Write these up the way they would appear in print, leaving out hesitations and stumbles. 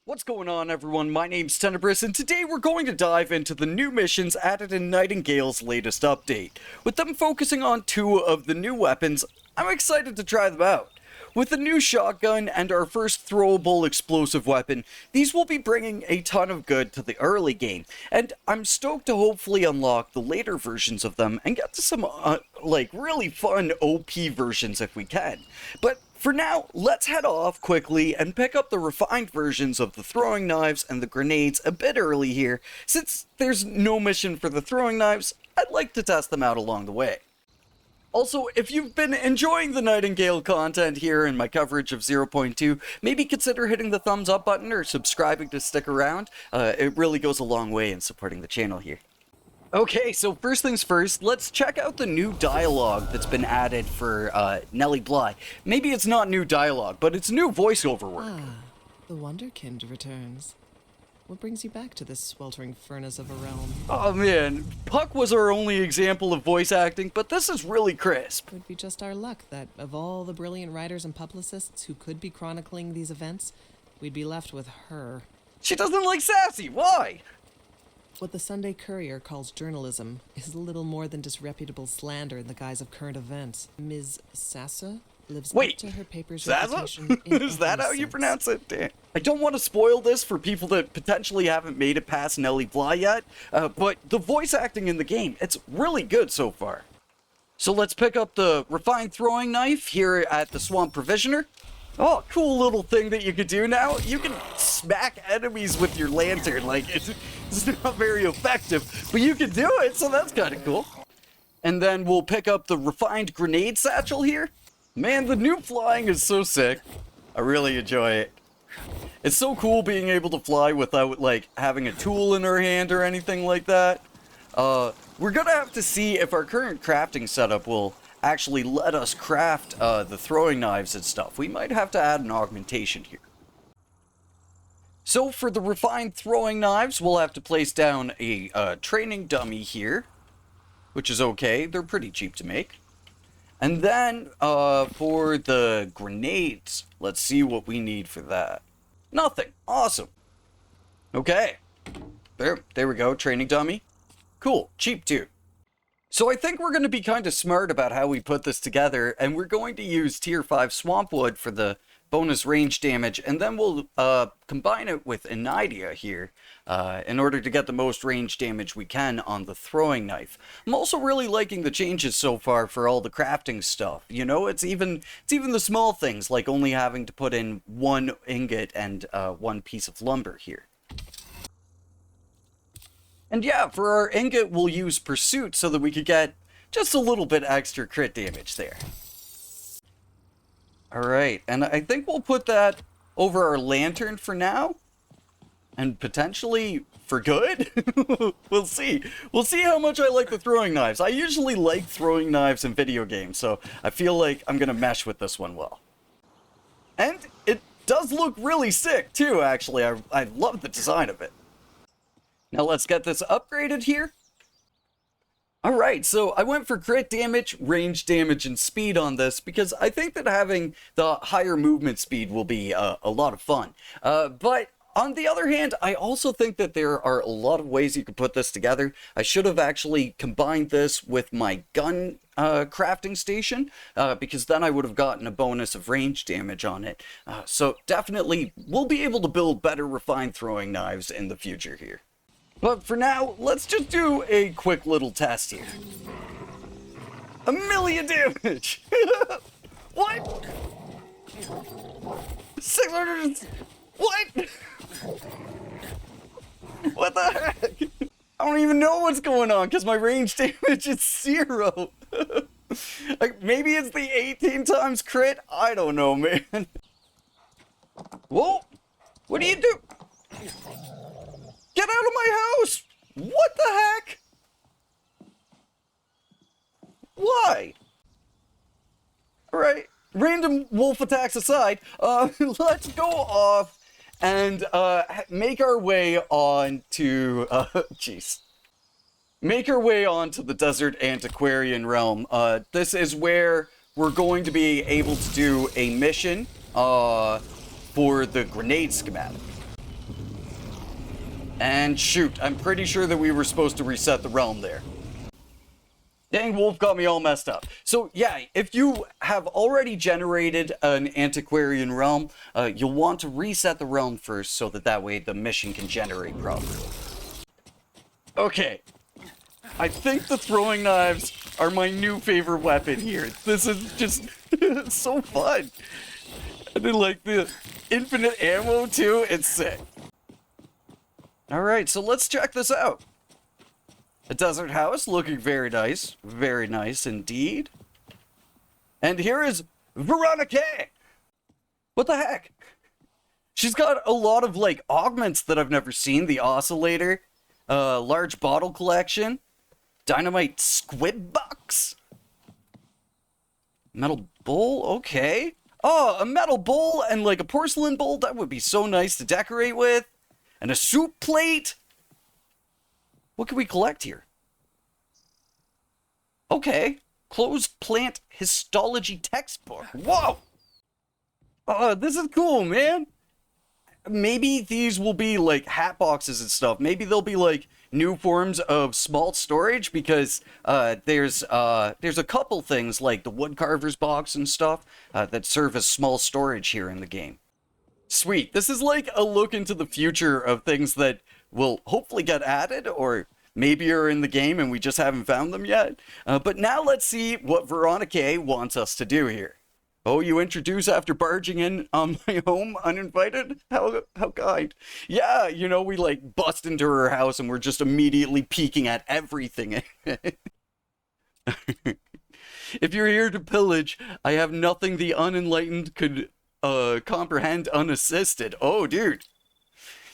What's going on, everyone? My name's Tenebris, and today we're going to dive into the new missions added in Nightingale's latest update. With them focusing on two of the new weapons, I'm excited to try them out. With the new shotgun and our first throwable explosive weapon, these will be bringing a ton of good to the early game, and I'm stoked to hopefully unlock the later versions of them and get to some, really fun OP versions if we can. But for now, let's head off quickly and pick up the refined versions of the throwing knives and the grenades a bit early here. Since there's no mission for the throwing knives, I'd like to test them out along the way. Also, if you've been enjoying the Nightingale content here and my coverage of 0.2, maybe consider hitting the thumbs up button or subscribing to stick around. It really goes a long way in supporting the channel here. Okay, so first things first, let's check out the new dialogue that's been added for Nelly Bly. Maybe it's not new dialogue, but it's new voiceover work. The Wonderkind returns. What brings you back to this sweltering furnace of a realm? Oh man, Puck was our only example of voice acting, but this is really crisp. It would be just our luck that, of all the brilliant writers and publicists who could be chronicling these events, we'd be left with her. She doesn't like sassy, why? What the Sunday Courier calls journalism is little more than disreputable slander in the guise of current events. Ms. Sassa lives up to her paper's reputation in Is that how every you sense. pronounce it? Damn. I don't want to spoil this for people that potentially haven't made it past Nelly Bly yet, but the voice acting in the game, it's really good so far. So let's pick up the refined throwing knife here at the Swamp Provisioner. Oh, cool little thing that you could do now. You can smack enemies with your lantern. Like, it's not very effective, but you can do it, so that's kind of cool. And then we'll pick up the refined grenade satchel here. Man, the new flying is so sick. I really enjoy it. It's so cool being able to fly without, like, having a tool in our hand or anything like that. We're gonna have to see if our current crafting setup will actually let us craft the throwing knives and stuff. We might have to add an augmentation here. So for the refined throwing knives, we'll have to place down a training dummy here, which is okay. They're pretty cheap to make. And then for the grenades, let's see what we need for that. Nothing. Awesome. Okay. There we go. Training dummy. Cool. Cheap too. So I think we're going to be kind of smart about how we put this together, and we're going to use tier 5 swamp wood for the bonus range damage, and then we'll combine it with Anidia here in order to get the most range damage we can on the throwing knife. I'm also really liking the changes so far for all the crafting stuff. You know, it's even the small things, like only having to put in one ingot and one piece of lumber here. And yeah, for our ingot, we'll use Pursuit so that we could get just a little bit extra crit damage there. Alright, and I think we'll put that over our lantern for now. And potentially for good? We'll see. We'll see how much I like the throwing knives. I usually like throwing knives in video games, so I feel like I'm going to mesh with this one well. And it does look really sick too, actually. I love the design of it. Now let's get this upgraded here. Alright, so I went for crit damage, range damage, and speed on this because I think that having the higher movement speed will be a lot of fun. But on the other hand, I also think that there are a lot of ways you could put this together. I should have actually combined this with my gun crafting station because then I would have gotten a bonus of range damage on it. So definitely, we'll be able to build better refined throwing knives in the future here. But for now, let's just do a quick little test here. 1,000,000 damage! What? 600... What? What the heck? I don't even know what's going on because my range damage is 0. Like, maybe it's the 18 times crit? I don't know, man. Whoa! What do you do? Get out of my house! What the heck? Why? Alright, random wolf attacks aside, let's go off and make our way on to, make our way onto the desert antiquarian realm. This is where we're going to be able to do a mission for the grenade schematic. And shoot, I'm pretty sure that we were supposed to reset the realm there. Dang, Wolf got me all messed up. So yeah, if you have already generated an antiquarian realm, you'll want to reset the realm first so that way the mission can generate properly. Okay, I think the throwing knives are my new favorite weapon here. This is just so fun. And then like the infinite ammo too, it's sick. Alright, so let's check this out. A desert house looking very nice indeed. And here is Veronica! What the heck? She's got a lot of like augments that I've never seen. The oscillator, large bottle collection, dynamite squib box, metal bowl, okay. Oh, a metal bowl and like a porcelain bowl, that would be so nice to decorate with. And a soup plate. What can we collect here? Okay. Closed plant histology textbook. Whoa! Oh, this is cool, man. Maybe these will be like hat boxes and stuff. Maybe they'll be like new forms of small storage because there's a couple things like the woodcarver's box and stuff that serve as small storage here in the game. Sweet. This is like a look into the future of things that will hopefully get added or maybe are in the game and we just haven't found them yet. But now let's see what Veronica wants us to do here. Oh, you introduce after barging in on my home uninvited? How kind. Yeah, you know, we like bust into her house and we're just immediately peeking at everything. If you're here to pillage, I have nothing the unenlightened could comprehend unassisted. Oh, dude.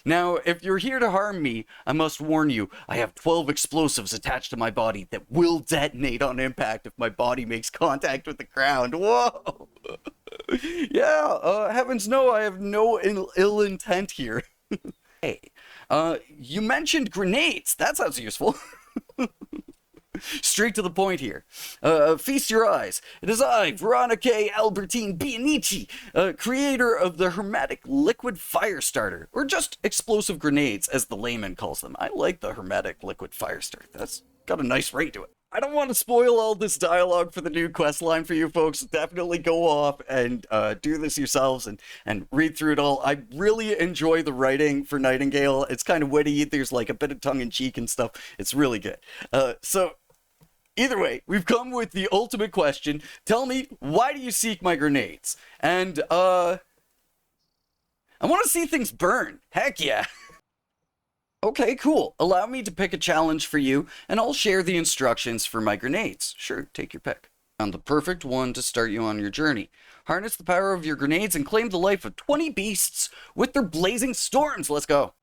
Now, if you're here to harm me, I must warn you, I have 12 explosives attached to my body that will detonate on impact if my body makes contact with the ground. Whoa! Yeah, heavens no, I have no ill intent here. Hey, you mentioned grenades. That sounds useful. Straight to the point here. Feast your eyes. It is I, Veronica Albertine Bianici, creator of the hermetic liquid fire starter, or just explosive grenades, as the layman calls them. I like the hermetic liquid fire starter. That's got a nice ring to it. I don't want to spoil all this dialogue for the new quest line for you folks. Definitely go off and do this yourselves and read through it all. I really enjoy the writing for Nightingale. It's kind of witty. There's like a bit of tongue-in-cheek and stuff. It's really good. So either way, we've come with the ultimate question. Tell me, why do you seek my grenades? And I want to see things burn. Heck yeah. Okay, cool. Allow me to pick a challenge for you, and I'll share the instructions for my grenades. Sure, take your pick. Found the perfect one to start you on your journey. Harness the power of your grenades and claim the life of 20 beasts with their blazing storms. Let's go.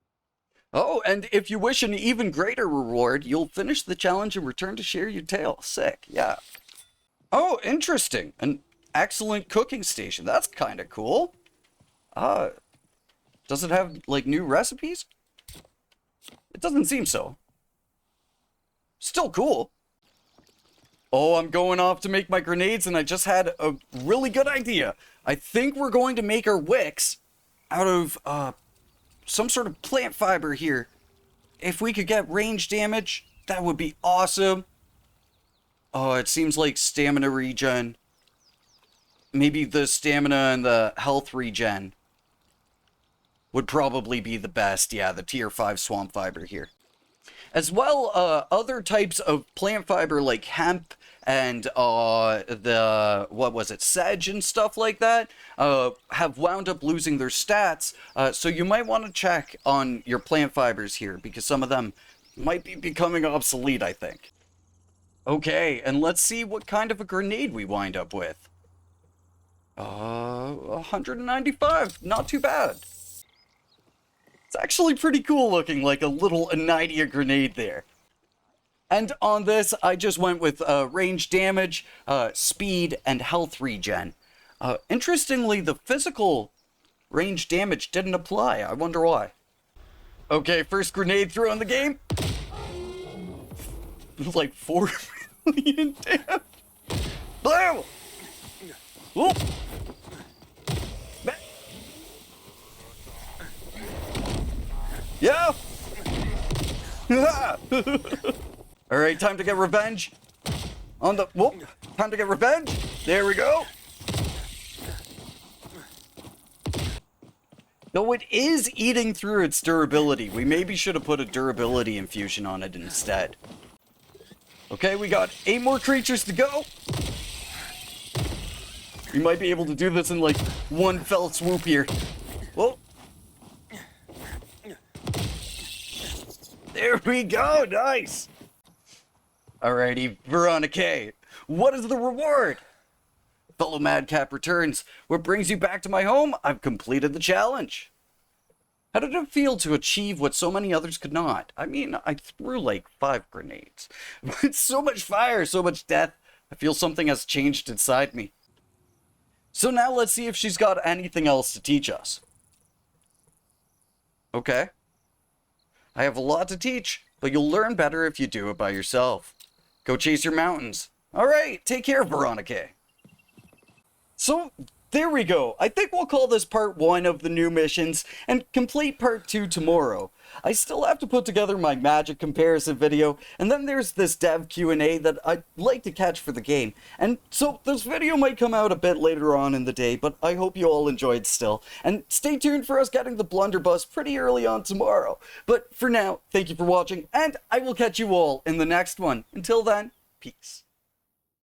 Oh, and if you wish an even greater reward, you'll finish the challenge and return to share your tale. Sick, yeah. Oh, interesting. An excellent cooking station. That's kind of cool. Does it have, like, new recipes? It doesn't seem so. Still cool. Oh, I'm going off to make my grenades, and I just had a really good idea. I think we're going to make our wicks out of, some sort of plant fiber here. If we could get range damage, that would be awesome. Oh, it seems like stamina regen. Maybe the stamina and the health regen would probably be the best. Yeah, the tier 5 swamp fiber here. As well, other types of plant fiber like hemp and sedge and stuff like that have wound up losing their stats. So you might want to check on your plant fibers here because some of them might be becoming obsolete, I think. Okay, and let's see what kind of a grenade we wind up with. 195, not too bad. It's actually pretty cool looking, like a little Anidia grenade there. And on this, I just went with range damage, speed, and health regen. Interestingly, the physical range damage didn't apply. I wonder why. Okay, first grenade throw in the game. Like 4 million damage. Blam! Whoop! Yeah! Alright, time to get revenge. On the... Whoop. Time to get revenge. There we go. Though it is eating through its durability. We maybe should have put a durability infusion on it instead. Okay, we got 8 more creatures to go. We might be able to do this in like one fell swoop here. Whoa. There we go, nice. Alrighty, Veronica, what is the reward? Fellow Madcap returns. What brings you back to my home? I've completed the challenge. How did it feel to achieve what so many others could not? I mean, I threw like 5 grenades. But so much fire, so much death. I feel something has changed inside me. So now let's see if she's got anything else to teach us. Okay. I have a lot to teach, but you'll learn better if you do it by yourself. Go chase your mountains. Alright, take care, Veronica. So, there we go. I think we'll call this part 1 of the new missions and complete part 2 tomorrow. I still have to put together my magic comparison video, and then there's this dev Q&A that I'd like to catch for the game. And so this video might come out a bit later on in the day, but I hope you all enjoyed still. And stay tuned for us getting the blunderbuss pretty early on tomorrow. But for now, thank you for watching, and I will catch you all in the next one. Until then, peace.